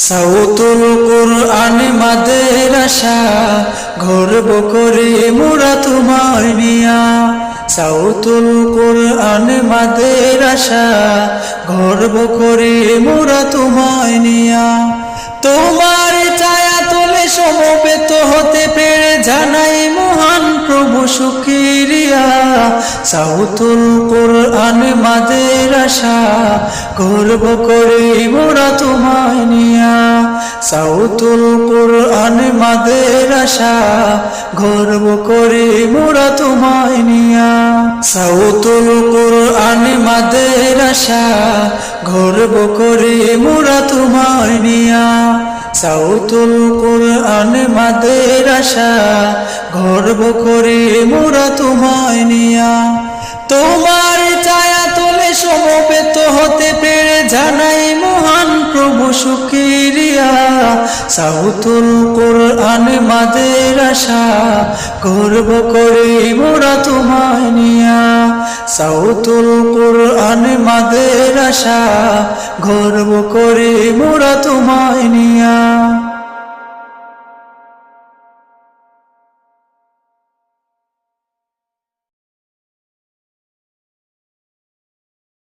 সাউতুল কুরআন মাদ্রাসা গর্ব করে মোরা তোমায় নিয়া। সাউতুল কুরআন মাদ্রাসা গর্ব করে মোরা তোমায় নিয়া। তোমার ছায়া তলে সমবেত হতে পেরে জানাই মহান প্রভু শুকরিয়া। সাউতুল কুরআন মাদ্রাসা গর্ব করে মোরা তোমায় নিয়া। সাউতুল কুরআন মাদ্রাসা গর্ব করে মোরা তোমায় নিয়া। সাউতুল কুরআন মাদ্রাসা গর্ব করে মোরা তোমায় নিয়া। সাউতুল কুরআন মাদ্রাসা গর্ব করে মোরা তোমায় নিয়া। তোমার ছায়া তলে সমবেত হতে পেরে জানাই মহান প্রভু শুকরিয়া। সাউতুল কুরআন মাদ্রাসা গর্ব করে মোরা তোমায় নিয়া। সাউতুল কুরআন মাদ্রাসা গর্ব করে মোরা তোমায় নিয়া।